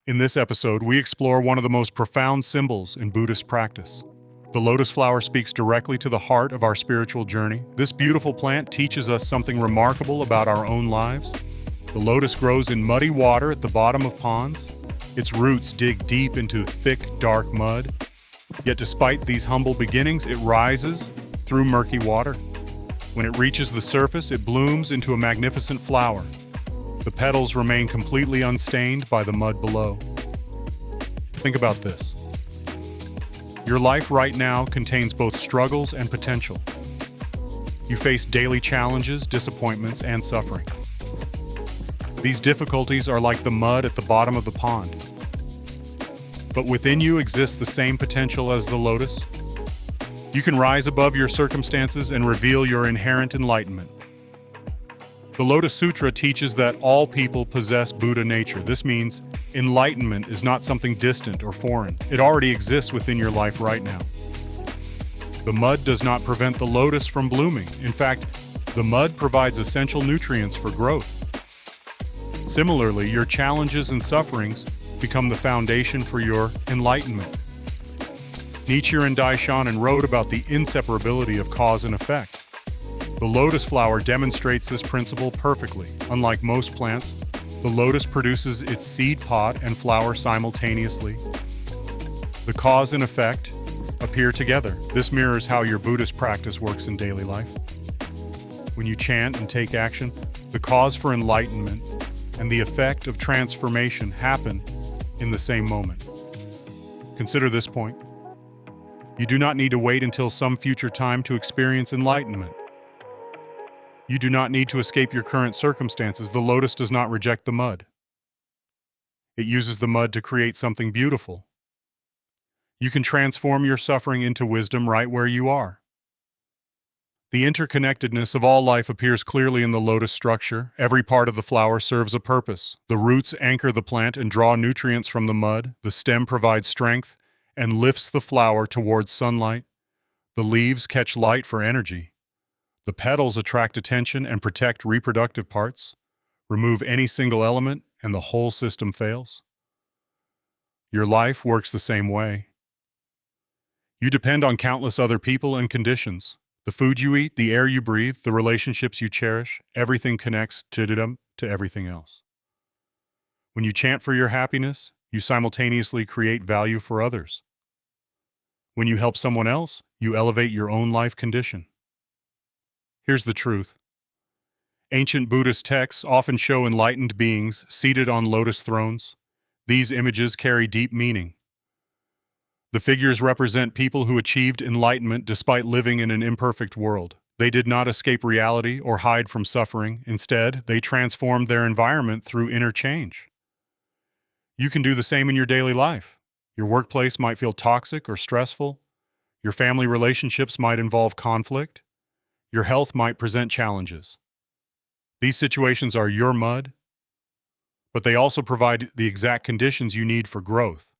In this episode, we explore one of the most profound symbols in Buddhist practice. The lotus flower speaks directly to the heart of our spiritual journey. This beautiful plant teaches us something remarkable about our own lives. The lotus grows in muddy water at the bottom of ponds. Its roots dig deep into thick, dark mud. Yet despite these humble beginnings, it rises through murky water. When it reaches the surface, it blooms into a magnificent flower. The petals remain completely unstained by the mud below. Think about this. Your life right now contains both struggles and potential. You face daily challenges, disappointments, and suffering. These difficulties are like the mud at the bottom of the pond. But within you exists the same potential as the lotus. You can rise above your circumstances and reveal your inherent enlightenment. The Lotus Sutra teaches that all people possess Buddha nature. This means enlightenment is not something distant or foreign. It already exists within your life right now. The mud does not prevent the lotus from blooming. In fact, the mud provides essential nutrients for growth. Similarly, your challenges and sufferings become the foundation for your enlightenment. Nichiren Daishonin wrote about the inseparability of cause and effect. The lotus flower demonstrates this principle perfectly. Unlike most plants, the lotus produces its seed pod and flower simultaneously. The cause and effect appear together. This mirrors how your Buddhist practice works in daily life. When you chant and take action, the cause for enlightenment and the effect of transformation happen in the same moment. Consider this point. You do not need to wait until some future time to experience enlightenment. You do not need to escape your current circumstances. The lotus does not reject the mud. It uses the mud to create something beautiful. You can transform your suffering into wisdom right where you are. The interconnectedness of all life appears clearly in the lotus structure. Every part of the flower serves a purpose. The roots anchor the plant and draw nutrients from the mud. The stem provides strength and lifts the flower towards sunlight. The leaves catch light for energy. The petals attract attention and protect reproductive parts. Remove any single element, and the whole system fails. Your life works the same way. You depend on countless other people and conditions. The food you eat, the air you breathe, the relationships you cherish, everything connects to everything else. When you chant for your happiness, you simultaneously create value for others. When you help someone else, you elevate your own life condition. Here's the truth. Ancient Buddhist texts often show enlightened beings seated on lotus thrones. These images carry deep meaning. The figures represent people who achieved enlightenment despite living in an imperfect world. They did not escape reality or hide from suffering. Instead, they transformed their environment through inner change. You can do the same in your daily life. Your workplace might feel toxic or stressful. Your family relationships might involve conflict. Your health might present challenges. These situations are your mud, but they also provide the exact conditions you need for growth.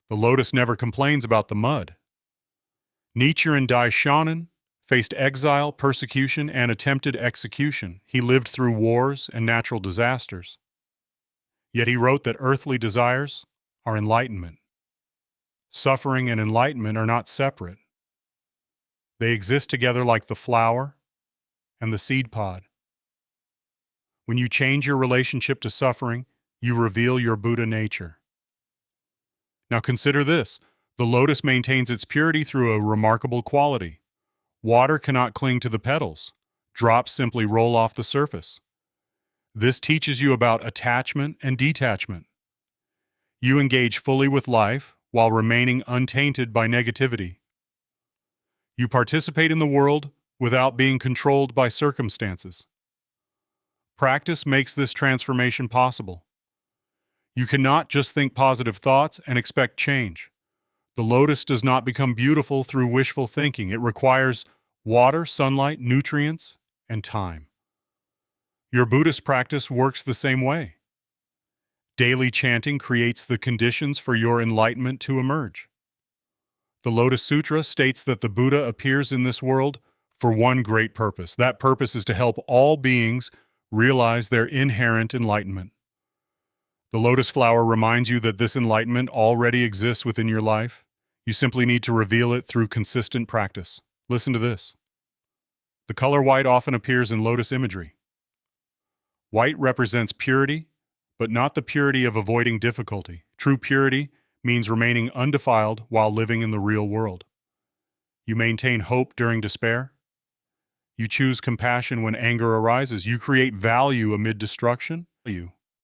The lotus never complains about the mud. Nichiren Daishonin faced exile, persecution, and attempted execution. He lived through wars and natural disasters. Yet he wrote that earthly desires are enlightenment. Suffering and enlightenment are not separate. They exist together like the flower and the seed pod. When you change your relationship to suffering, you reveal your Buddha nature. Now consider this. The lotus maintains its purity through a remarkable quality. Water cannot cling to the petals. Drops simply roll off the surface. This teaches you about attachment and detachment. You engage fully with life while remaining untainted by negativity. You participate in the world without being controlled by circumstances. Practice makes this transformation possible. You cannot just think positive thoughts and expect change. The lotus does not become beautiful through wishful thinking. It requires water, sunlight, nutrients, and time. Your Buddhist practice works the same way. Daily chanting creates the conditions for your enlightenment to emerge. The Lotus Sutra states that the Buddha appears in this world for one great purpose. That purpose is to help all beings realize their inherent enlightenment. The lotus flower reminds you that this enlightenment already exists within your life. You simply need to reveal it through consistent practice. Listen to this. The color white often appears in lotus imagery. White represents purity, but not the purity of avoiding difficulty. True purity means remaining undefiled while living in the real world. You maintain hope during despair. You choose compassion when anger arises. You create value amid destruction.